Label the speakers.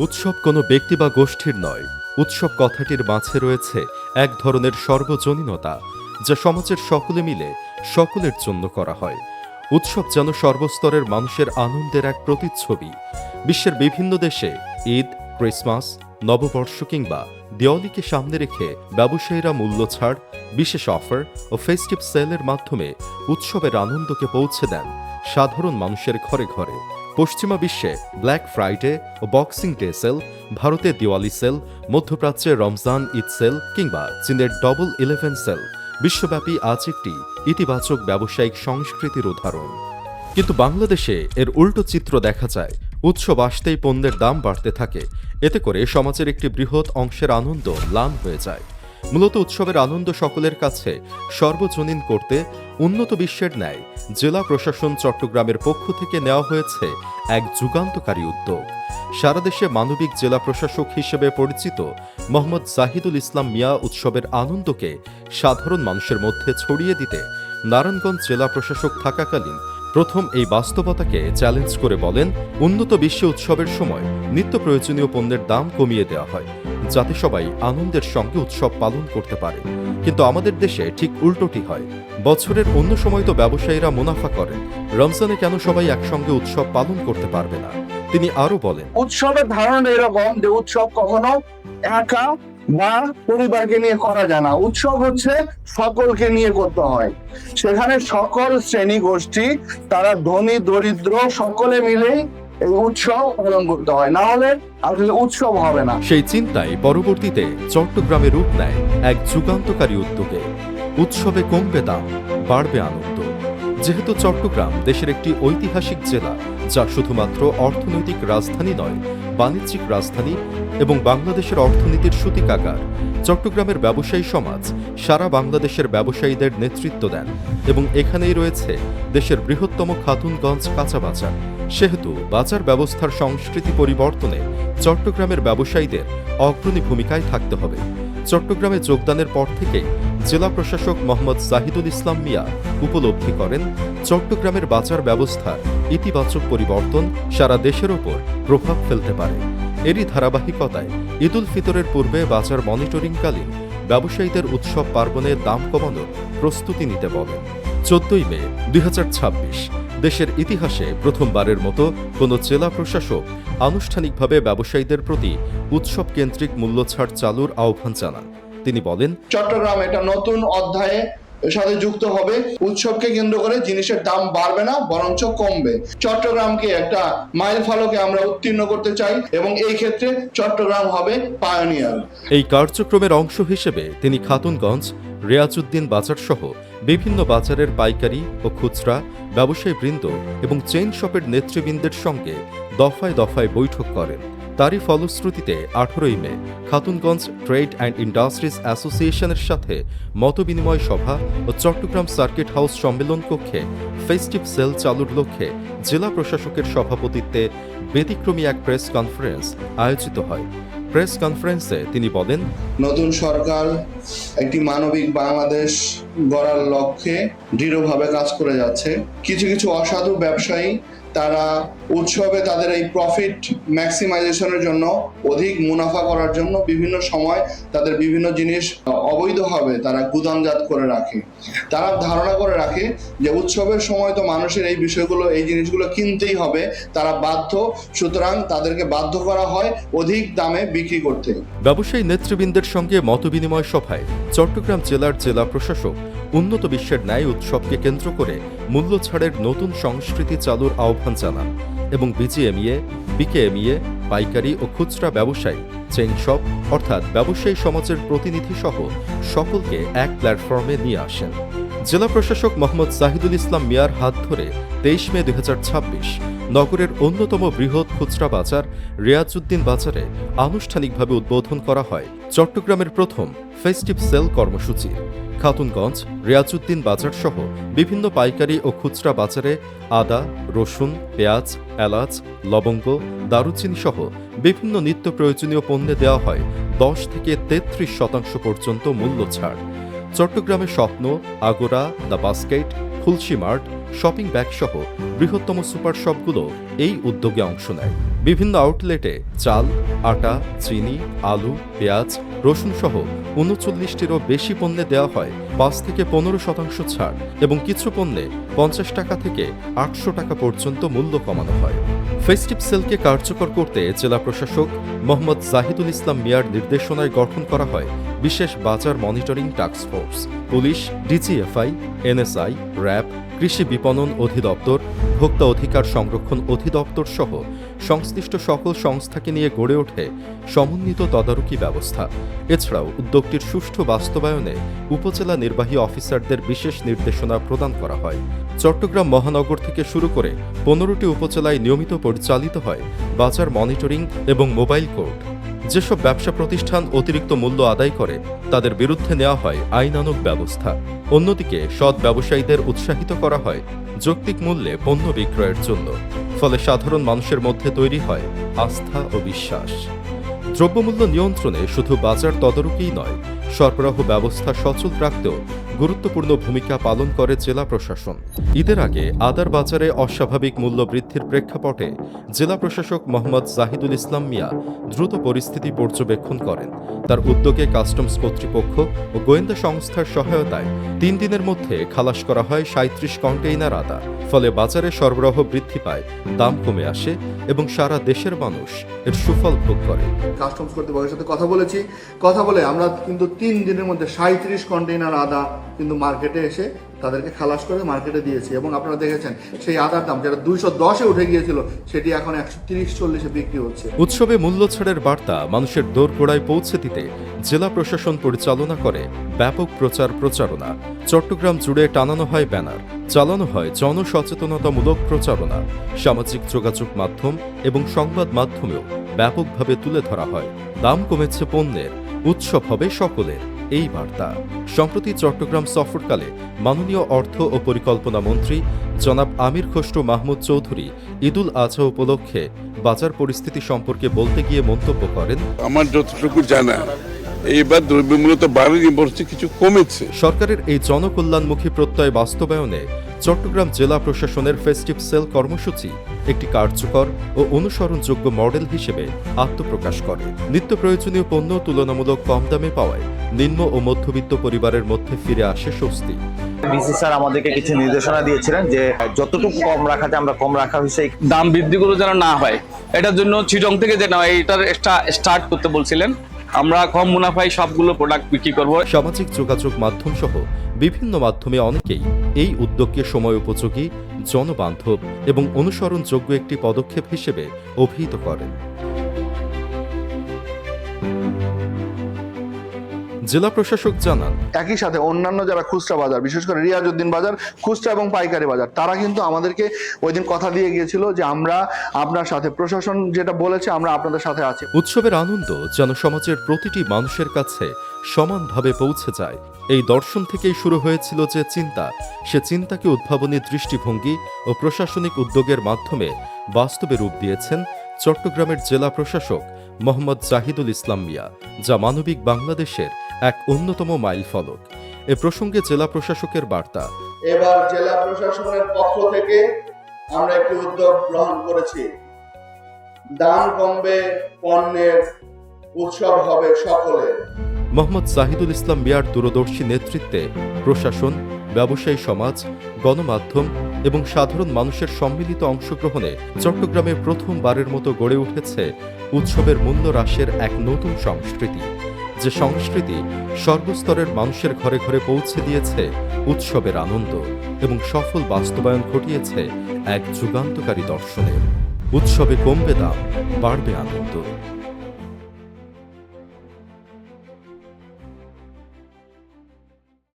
Speaker 1: উৎসব কোনো ব্যক্তি বা গোষ্ঠীর নয়। উৎসব কথাটির মাঝে রয়েছে এক ধরনের সর্বজনীনতা, যা সমাজের সকলে মিলে সকলের জন্য করা হয়। উৎসব যেন সর্বস্তরের মানুষের আনন্দের এক প্রতিচ্ছবি। বিশ্বের বিভিন্ন দেশে ঈদ, ক্রিসমাস, নববর্ষ কিংবা দিওয়ালিকে সামনে রেখে ব্যবসায়ীরা মূল্য ছাড়, বিশেষ অফার ও ফেস্টিভ সেলের মাধ্যমে উৎসবের আনন্দকে পৌঁছে দেন সাধারণ মানুষের ঘরে ঘরে। পশ্চিমা বিশ্বে ব্ল্যাক ফ্রাইডে ও বক্সিং ডে সেল, ভারতে দিওয়ালি সেল, মধ্যপ্রাচ্যে রমজান ঈদ সেল কিংবা চীনের ডবল 11 সেল বিশ্বব্যাপী আজ একটি ইতিবাচক ব্যবসায়িক সংস্কৃতির উদাহরণ। কিন্তু বাংলাদেশে এর উল্টো চিত্র দেখা যায়। উৎসব আসতেই পণ্যের দাম বাড়তে থাকে। এতে করে সমাজের একটি বৃহৎ অংশের আনন্দ ম্লান হয়ে যায়। মূলত উৎসবের আনন্দ সকলের কাছে সর্বজনীন করতে উন্নত বিশ্বের ন্যায় জেলা প্রশাসন চট্টগ্রামের পক্ষ থেকে নেওয়া হয়েছে এক যুগান্তকারী উদ্যোগ। সারা দেশে মানবিক জেলা প্রশাসক হিসেবে পরিচিত মোহাম্মদ জাহিদুল ইসলাম মিয়া উৎসবের আনন্দকে সাধারণ মানুষের মধ্যে ছড়িয়ে দিতে নারায়ণগঞ্জ জেলা প্রশাসক থাকাকালীন প্রথম এই বাস্তবতাকে চ্যালেঞ্জ করে বলেন, উন্নত বিশ্ব উৎসবের সময় নিত্য প্রয়োজনীয় পণ্যের দাম কমিয়ে দেওয়া হয়, যাতে সবাই আনন্দের সঙ্গে উৎসব পালন করতে পারে। কিন্তু আমাদের দেশে ঠিক উল্টোটি হয়। বছরের অন্য সময় তো ব্যবসায়ীরা মুনাফা করেন, রমজানে কেন সবাই একসঙ্গে উৎসব পালন করতে পারবে না? তিনি আরো বলেন,
Speaker 2: উৎসবের ধারণা এরকম যে উৎসব কখনো একা বা পরিবারকে নিয়ে করা যায় না। উৎসব হচ্ছে সকলকে নিয়ে করতে হয়। সেখানে সকল শ্রেণী গোষ্ঠী, তারা ধনী দরিদ্র সকলে মিলে এই উৎসব পালন করতে হয়, না হলে আসলে উৎসব হবে না।
Speaker 1: সেই চিন্তায় পরবর্তীতে চট্টগ্রামে রূপ নেয় এক যুগান্তকারী উদ্যোগে। উৎসবে কমবে দাম, বাড়বে আনন্দ। যেহেতু চট্টগ্রাম দেশের একটি ঐতিহাসিক জেলা, যা শুধুমাত্র অর্থনৈতিক রাজধানী নয়, বাণিজ্যিক রাজধানী এবং বাংলাদেশের অর্থনীতির সূতিকাগার, চট্টগ্রামের ব্যবসায়ী সমাজ সারা বাংলাদেশের ব্যবসায়ীদের নেতৃত্ব দেন এবং এখানেই রয়েছে দেশের বৃহত্তম খাতুনগঞ্জ কাঁচা বাজার। সেহেতু বাজার ব্যবস্থার সংস্কৃতি পরিবর্তনে চট্টগ্রামের ব্যবসায়ীদের অগ্রণী ভূমিকায় থাকতে হবে। চট্টগ্রামে যোগদানের পর থেকেই জেলা প্রশাসক মোহাম্মদ জাহিদুল ইসলাম মিয়া উপলব্ধি করেন চট্টগ্রামের বাজার ব্যবস্থার ইতিবাচক পরিবর্তন সারা দেশের ওপর প্রভাব ফেলতে পারে। এরই ধারাবাহিকতায় ঈদুল ফিতরের পূর্বে বাজার মনিটরিংকালীন ব্যবসায়ীদের উৎসব পার্বণের দাম কমানোর প্রস্তুতি নিতে বলেন। 14 মে 2026 দেশের ইতিহাসে প্রথমবারের মতো কোনো জেলা প্রশাসক আনুষ্ঠানিকভাবে ব্যবসায়ীদের প্রতি উৎসব কেন্দ্রিক মূল্যছাড় চালুর আহ্বান জানান। তিনি বলেন,
Speaker 2: চট্টগ্রাম এটা নতুন অধ্যায়ে সাথে যুক্ত হবে। উৎসবকে কেন্দ্র করে জিনিসের দাম বাড়বে না, বরঞ্চ কমবে। চট্টগ্রামকে একটা মাইল ফলকে আমরা উত্তীর্ণ করতে চাই এবং এই ক্ষেত্রে চট্টগ্রাম হবে পায়োনিয়ার।
Speaker 1: এই কার্যক্রমের অংশ হিসেবে তিনি খাতুনগঞ্জ, রিয়াজউদ্দিন বাজার সহ বিভিন্ন বাজারের পাইকারি ও খুচরা ব্যবসায়ী বৃন্দ এবং চেইন শপের নেতৃবৃন্দের সঙ্গে দফায় দফায় বৈঠক করেন। তারই ফলশ্রুতিতে 18 মে খাতুনগঞ্জ ট্রেড অ্যান্ড ইন্ডাস্ট্রিজ অ্যাসোসিয়েশনের সাথে মতবিনিময় সভা ও চট্টগ্রাম সার্কিট হাউস সম্মেলন কক্ষে ফেস্টিভ সেল চালুর লক্ষ্যে জেলা প্রশাসকের সভাপতিত্বে ব্যতিক্রমী এক প্রেস কনফারেন্স আয়োজিত হয়। প্রেস কনফারেন্সে তিনি বলেন,
Speaker 2: নতুন সরকার একটি মানবিক বাংলাদেশ গড়ার লক্ষ্যে দৃঢ়ভাবে কাজ করে যাচ্ছে। কিছু কিছু অসাধু ব্যবসায়ী তারা উৎসবে তাদের এই প্রফিট ম্যাক্সিমাইজেশনের জন্য, অধিক মুনাফা করার জন্য বিভিন্ন সময় তাদের বিভিন্ন জিনিস অবৈধভাবে তারা গুদামজাত করে রাখে। তারা ধারণা করে রাখে যে উৎসবের সময় তো মানুষের এই বিষয়গুলো, এই জিনিসগুলো কিনতেই হবে, তারা বাধ্য, সুতরাং তাদেরকে বাধ্য করা হয় অধিক দামে বিক্রি করতে।
Speaker 1: ব্যবসায়ী নেতৃবৃন্দের সঙ্গে মতবিনিময় সভায় চট্টগ্রাম জেলার জেলা প্রশাসক উন্নত বিশ্বের ন্যায় উৎসবকে কেন্দ্র করে মূল্য ছাড়ের নতুন সংস্কৃতি চালুর আহ্বান জানান এবং বিজিএমইএ, বিকেএমইএ, পাইকারি ও খুচরা ব্যবসায়ী, চেইন শপ অর্থাৎ ব্যবসায়ী সমাজের প্রতিনিধি সহ সকলকে এক প্ল্যাটফর্মে নিয়ে আসেন। জেলা প্রশাসক মোহাম্মদ জাহিদুল ইসলাম মিয়ার হাত ধরে 23 মে 2026 নগরের অন্যতম বৃহৎ খুচরা বাজার রিয়াজউদ্দিন বাজারে আনুষ্ঠানিকভাবে উদ্বোধন করা হয় চট্টগ্রামের প্রথম ফেস্টিভ সেল কর্মসূচি। খাতুনগঞ্জ, রিয়াজউদ্দিন বাজার সহ বিভিন্ন পাইকারি ও খুচরা বাজারে আদা, রসুন, পেঁয়াজ, এলাচ, লবঙ্গ, দারুচিনি সহ বিভিন্ন নিত্য প্রয়োজনীয় পণ্যে দেওয়া হয় 10 থেকে 33% পর্যন্ত মূল্য ছাড়। চট্টগ্রামের স্বপ্ন, আগোরা, দ্য বাস্কেট, ফুলসি মার্ট, শপিং ব্যাগ সহ বৃহত্তম সুপার শপগুলো এই উদ্যোগে অংশ নেয়। বিভিন্ন আউটলেটে চাল, আটা, চিনি, আলু, পেঁয়াজ, রসুন সহ ৩৯টিরও বেশি পণ্যে দেওয়া হয় ৫ থেকে ১৫% ছাড় এবং কিছু পণ্যে ৫০ টাকা থেকে ৮০০ টাকা পর্যন্ত মূল্য কমানো হয়। ফেস্টিভ সেলকে কার্যকর করতে জেলা প্রশাসক মোহাম্মদ জাহিদুল ইসলাম মিয়ার নির্দেশনায় গঠন করা হয় বিশেষ বাজার monitoring task force. Police, DGFI, NSI, RAB, কৃষি বিপণন অধিদপ্তর, ভোক্তা অধিকার সংরক্ষণ অধিদপ্তর সহ সংশ্লিষ্ট সকল সংস্থাকে নিয়ে গড়ে ওঠে সমন্বিত তদারকি ব্যবস্থা। এছাড়াও উদ্যোগটির সুষ্ঠু বাস্তবায়নে উপজেলা নির্বাহী অফিসারদের বিশেষ নির্দেশনা প্রদান করা হয়। চট্টগ্রাম মহানগর থেকে শুরু করে 15টি উপজেলায় নিয়মিত পরিচালিত হয় বাজার মনিটরিং এবং মোবাইল কোর্ট। যেসব ব্যবসা প্রতিষ্ঠান অতিরিক্ত মূল্য আদায় করে তাদের বিরুদ্ধে নেওয়া হয় আইনানুগ ব্যবস্থা। অন্যদিকে সৎ ব্যবসায়ীদের উৎসাহিত করা হয় যৌক্তিক মূল্যে পণ্য বিক্রয়ের জন্য। ফলে সাধারণ মানুষের মধ্যে তৈরি হয় আস্থা ও বিশ্বাস। দ্রব্যমূল্য নিয়ন্ত্রণে শুধু বাজার তদারকিই নয়, সরবরাহ ব্যবস্থা সচল রাখতেও গুরুত্বপূর্ণ ভূমিকা পালন করে জেলা প্রশাসন। ঈদের আগে আদার বাজারে অস্বাভাবিক মূল্য বৃদ্ধির প্রেক্ষাপটে জেলা প্রশাসক মোহাম্মদ জাহিদুল ইসলাম মিয়া দ্রুত পরিস্থিতি পর্যবেক্ষণ করেন। তার উদ্যোগে কাস্টমস কর্তৃপক্ষ ও গোয়েন্দা সংস্থার সহায়তায় 3 দিনের মধ্যে খালাস করা হয় 37 কন্টেইনার আদা। ফলে বাজারে সরবরাহ বৃদ্ধি পায়, দাম কমে আসে এবং সারা দেশের মানুষ এর সুফল ভোগ করে।
Speaker 2: কাস্টমস কর্তৃপক্ষের সাথে কথা বলে আমরা কিন্তু 3 দিনের মধ্যে 37 কন্টেইনার আদা কিন্তু মার্কেটে এসে তাদেরকে খালাস করে মার্কেটে দিয়েছি এবং আপনারা দেখেছেন সেই আদার দাম যেটা 210-এ উঠে গিয়েছিল সেটি এখন 130-40-এ বিক্রি হচ্ছে।
Speaker 1: উৎসবে মূল্য ছাড়ের বার্তা মানুষের দোরগোড়ায় পৌঁছে দিতে জেলা প্রশাসন পরিচালনা করে ব্যাপক প্রচারণা। চট্টগ্রাম জুড়ে টানানো হয় ব্যানার, চালানো হয় জনসচেতনতামূলক প্রচারণা। সামাজিক যোগাযোগ মাধ্যম এবং সংবাদ মাধ্যমেও ব্যাপকভাবে তুলে ধরা হয় দাম কমেছে পণ্যের, উৎসব হবে সকলের এই বার্তা। সম্প্রতি চট্টগ্রাম সফরকালে মাননীয় অর্থ ও পরিকল্পনা মন্ত্রী জনাব আমির খসরু মাহমুদ চৌধুরী ঈদুল আজহা উপলক্ষে বাজার পরিস্থিতি সম্পর্কে বলতে গিয়ে মন্তব্য করেন,
Speaker 3: আমার যতটুকু জানা এইবার দ্রব্যমূল্য তো বাড়েনি, বরঞ্চ কিছু কমেছে।
Speaker 1: সরকারের এই জনকল্যাণমুখী প্রত্যয় বাস্তবায়নে চট্টগ্রাম জেলা প্রশাসনের ফেস্টিভ সেল কর্মসূচি একটি কার্যকর ও অনুসরণযোগ্য মডেল হিসেবে আত্মপ্রকাশ করে। নিত্য প্রয়োজনীয় পণ্য তুলনামূলক কম দামে পাওয়ায় নিম্ন ও মধ্যবিত্ত পরিবারের মধ্যে ফিরে আসে স্বস্তি।
Speaker 4: ডিসি স্যার আমাদেরকে কিছু নির্দেশনা দিয়েছিলেন যে যতটুকু কম রাখাতে আমরা কম রাখা হয়েছে,
Speaker 5: দাম বৃদ্ধিগুলো যেন না হয় এটার জন্য চিটং থেকে যে এটার স্টার্ট করতে বলছিলেন। আমরা কম মুনাফায় সবগুলো প্রোডাক্ট বিক্রি করব।
Speaker 1: সামাজিক যোগাযোগ মাধ্যম সহ বিভিন্ন মাধ্যমে অনেকেই এই উদ্যোগকে সময় উপযোগী, জনবান্ধব এবং অনুসরণযোগ্য একটি পদক্ষেপ হিসেবে অভিহিত করেন। জেলা প্রশাসক জানান,
Speaker 2: একই সাথে অন্যান্য যারা খুচরা বাজার, বিশেষ করে রিয়াজউদ্দিন বাজার, খুচরা এবং পাইকারি বাজার, তারা কিন্তু আমাদেরকে ওই দিন কথা দিয়ে গিয়েছিল যে আমরা আপনার সাথে, প্রশাসন যেটা বলেছে আমরা আপনাদের সাথে আছি।
Speaker 1: উৎসবের আনন্দ যেন সমাজের প্রতিটি মানুষের কাছে সমানভাবে পৌঁছে যায়, এই দর্শন থেকেই শুরু হয়েছিল যে চিন্তা, সে চিন্তাকে উদ্ভাবনী দৃষ্টিভঙ্গি ও প্রশাসনিক উদ্যোগের মাধ্যমে বাস্তবে রূপ দিয়েছেন চট্টগ্রামের জেলা প্রশাসক মোহাম্মদ জাহিদুল ইসলাম মিয়া, যা মানবিক বাংলাদেশের এক অন্যতম মাইলফলক। এ প্রসঙ্গে জেলা প্রশাসকের বার্তা,
Speaker 2: এবার জেলা প্রশাসনের পক্ষ থেকে আমরা একটি উদ্যোগ গ্রহণ করেছি। দাম কমবে পণ্যের, উৎসব হবে সকলের।
Speaker 1: মোহাম্মদ জাহিদুল ইসলাম মিয়ার দূরদর্শী নেতৃত্বে প্রশাসন, ব্যবসায়ী সমাজ, গণমাধ্যম এবং সাধারণ মানুষের সম্মিলিত অংশগ্রহণে চট্টগ্রামে প্রথমবারের মতো গড়ে উঠেছে উৎসবের মূল্য হ্রাসের এক নতুন সংস্কৃতি, যে সংস্কৃতি সর্বস্তরের মানুষের ঘরে ঘরে পৌঁছে দিয়েছে উৎসবের আনন্দ এবং সফল বাস্তবায়ন ঘটিয়েছে এক যুগান্তকারী দর্শনের। উৎসবে কমবে দাম, বাড়বে আনন্দ।